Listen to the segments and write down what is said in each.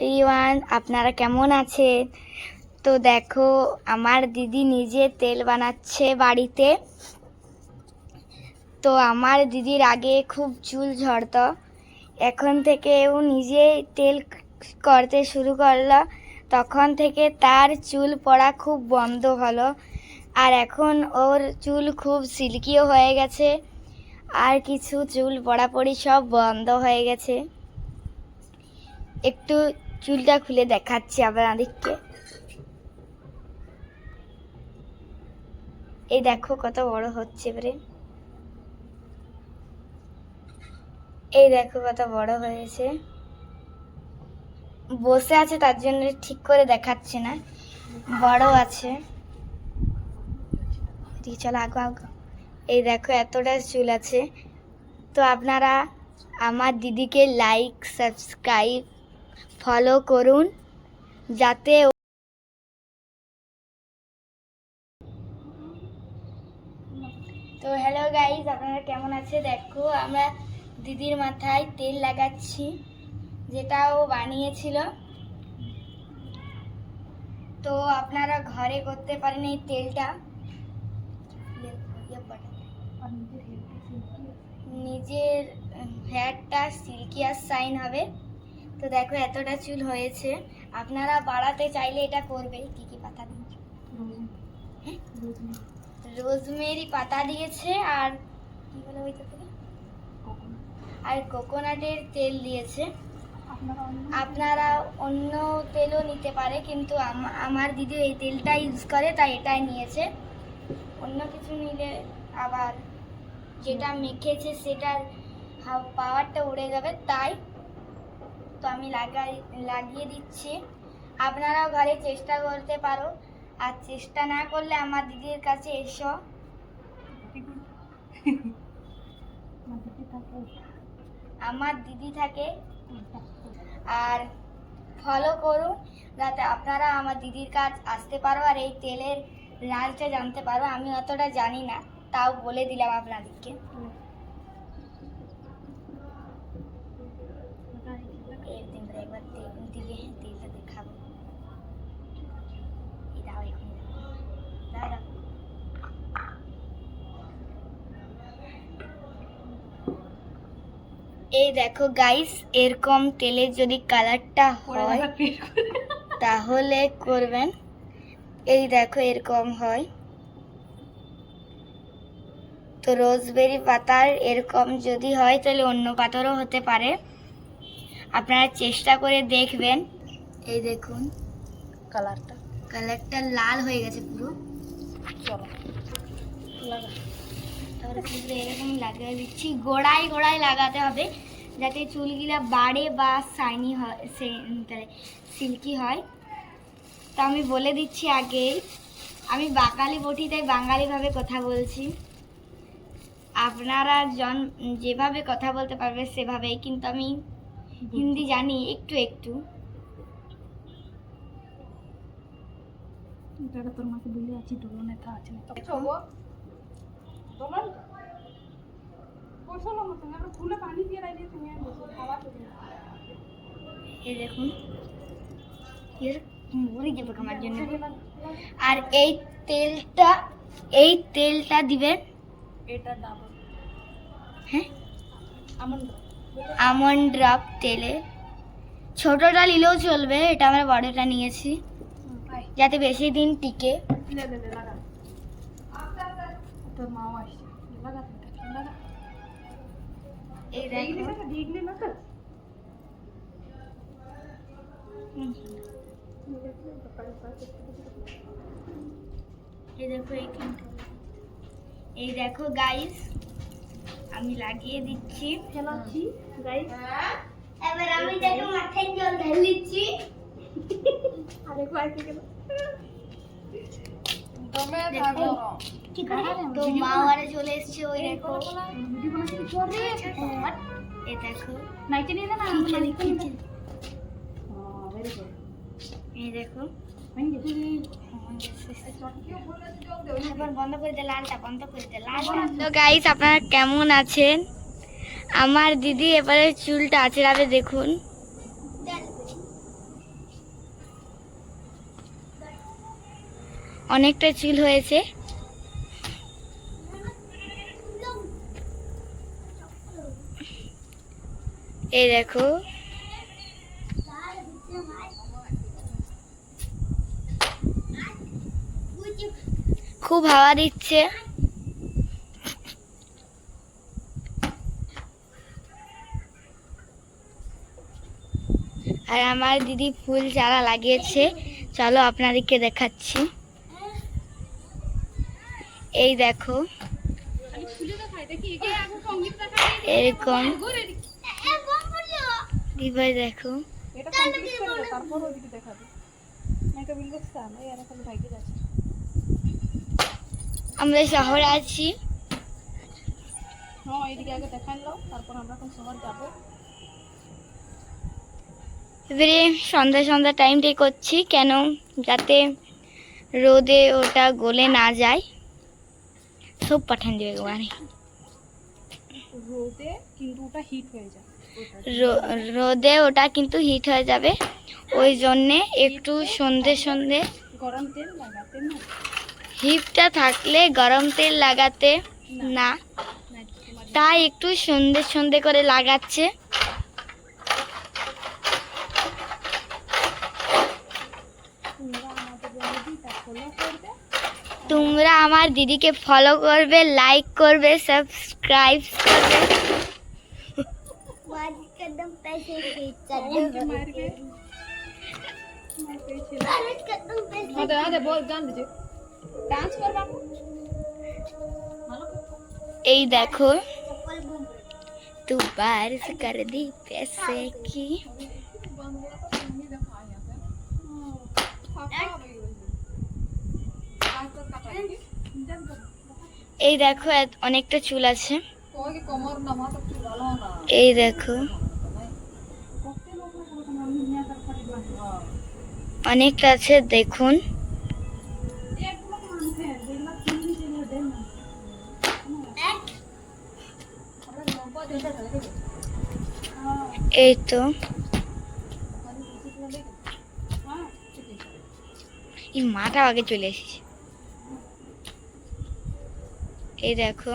Everyone, আপনারা কেমন আছেন? তো দেখো, আমার দিদি নিজে তেল বানাচ্ছে বাড়িতে। তো আমার দিদির আগে খুব চুল ঝরতো, এখন থেকে ও নিজে তেল করতে শুরু করলো। তখন থেকে তার চুল পড়া খুব বন্ধ হলো, আর এখন ওর চুল খুব সিল্কিও হয়ে গেছে, আর কিছু চুল পড়াপড়ি সব বন্ধ হয়ে গেছে। একটু চুলটা খুলে দেখাচ্ছি আপনাদেরকে। এই দেখো কত বড় হচ্ছে এবারে, এই দেখো কত বড় হয়েছে। বসে আছে তার জন্য ঠিক করে দেখাচ্ছে না, বড় আছে। চলো আগো আগো, এই দেখো এতটা চুল আছে। তো আপনারা আমার দিদিকে লাইক, সাবস্ক্রাইব, ফলো করুন, যাতে তো হ্যালো গাইজ, আপনারা কেমন আছে? দেখো আমরা দিদির মাথায় তেল লাগাচ্ছি, যেটা ও বানিয়েছিল। তো আপনারা ঘরে করতে পারেন এই তেলটা, নিজের হেয়ারটা সিল্কি আর শাইন হবে। তো দেখো এতটা চুল হয়েছে, আপনারা বাড়াতে চাইলে এটা করবে। কি কি পাতা দিয়েছে? রোজমেরি পাতা দিয়েছে, আর কি বলে ওইটা থেকে, আর কোকোনাটের তেল দিয়েছে। আপনারা অন্য তেলও নিতে পারে, কিন্তু আমার দিদি এই তেলটা ইউজ করে, তাই এটাই নিয়েছে। অন্য কিছু নিলে আবার যেটা মেখেছে সেটার পাওয়ারটা উড়ে যাবে, তাই তো আমি লাগিয়ে দিচ্ছি। আপনারাও ঘরে চেষ্টা করতে পারো, আর চেষ্টা না করলে আমার দিদির কাছে এসো। আমার দিদি থাকে, আর ফলো করুন যাতে আপনারা আমার দিদির কাজ আসতে পারো আর এই তেলের রাজটা জানতে পারো। আমি অতটা জানি না, তাও বলে দিলাম আপনাদেরকে। একবার দিলে তেলটা দেখাবো। এই দেখো গাইস, এরকম তেলের যদি কালারটা হয় তাহলে করবেন। এই দেখো এরকম হয়। তো রোজবেরি পাতার এরকম যদি হয় তাহলে অন্য পাতারও হতে পারে, আপনারা চেষ্টা করে দেখবেন। এই দেখুন কালারটা লাল হয়ে গেছে পুরো। তারপরে এরকম লাগিয়ে দিচ্ছি, গোড়ায় গোড়ায় লাগাতে হবে যাতে চুলগুলা বাড়ে বা শাইনি হয়, সিল্কি হয়। তো আমি বলে দিচ্ছি আগেই, আমি বাঙালি বটি, তাই বাঙালিভাবে কথা বলছি। আপনারা যেভাবে কথা বলতে পারবে সেভাবেই, কিন্তু আমি হিন্দি জানি একটু একটু। তোর মাকে বলে আছি দোলনে থা আছে এই দেখুন মরে যাবে আমার জন্য। আর এই তেলটা দিবেন, এটা ডাবল, হ্যাঁ আমন্ড ড্রপ তেলে। ছোটটা নিলেও চলবে, এটা আমরা বড়টা নিয়েছি যাতে বেশি দিন টিকে। এই দেখো এই দেখো গাইস, আমি লাগিয়ে দিচ্ছি। গাইস এবার আমি দেখো মাথায় জল ঢেলে দিচ্ছি। তো মা ওয়ারে চলে এসছে, ওই দেখো এই দেখো এই দেখো বন্ধ করে দে, লালটা বন্ধ করে দে, লালটা। তো গাইস আপনারা কেমন আছেন? আমার দিদি এবারে চুলটা আঁচড়াবে, দেখুন অনেকটা চুল হয়েছে। এই দেখো, খুব হাওয়া দিচ্ছে। আর আমার দিদি ফুল চারা লাগিয়েছে, চলো আপনাদেরকে দেখাচ্ছি। এই দেখো, এরকম দিভাই দেখো। আমরা শহরে আছি। এবারে সন্ধ্যা সন্ধ্যা টাইমটাই করছি, কেন যাতে রোদে ওটা গলে না যায়। সব পাঠান দেবে একবারে, রোদে কিন্তু ওটা হিট হয়ে যাবে। রোদে ওটা কিন্তু হিট হয়ে যাবে, ওই জন্যে একটু সন্ধে সন্ধে গরম তেল লাগাতে না। হিটটা থাকলে গরম তেল লাগাতে না, তাই একটু সন্ধে সন্ধে করে লাগাচ্ছে। তোমরা আমার দিদিকে ফলো করবে, লাইক করবে, সাবস্ক্রাইব করবে। এই দেখো, तू बारिश कर दी पैसे की। এই দেখো, অনেকটা চুল আছে। এই দেখো, অনেকটা আছে, দেখুন। এই তো, এই মাটা আগে চলে এসেছে। এই দেখো,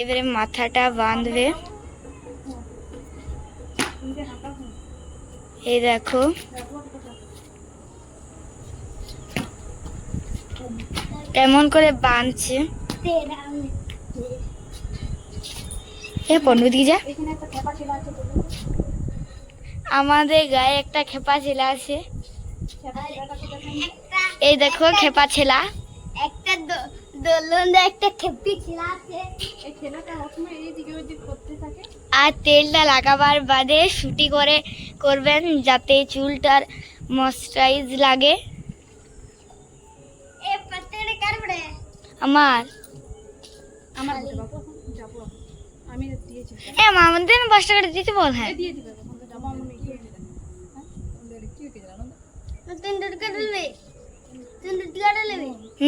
এবারে মাথাটা বাঁধবে। এই দেখো, কেমন করে বাঁধছে। আমাদের গায়ে একটা খেপা ছেলা আছে। এই দেখো, খেপা ছেলা একটা একটা খেপি ছেলা আছে। আর তেলটা লাগাবার বাদে শুটি করে করবেন, যাতে চুলটার ময়েশ্চারাইজ লাগে। আমার আমাদের 5 টাকা দিতে বল। হ্যাঁ,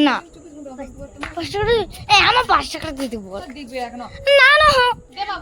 না 5 টাকা আমার 5 টাকা দিতে বল। না না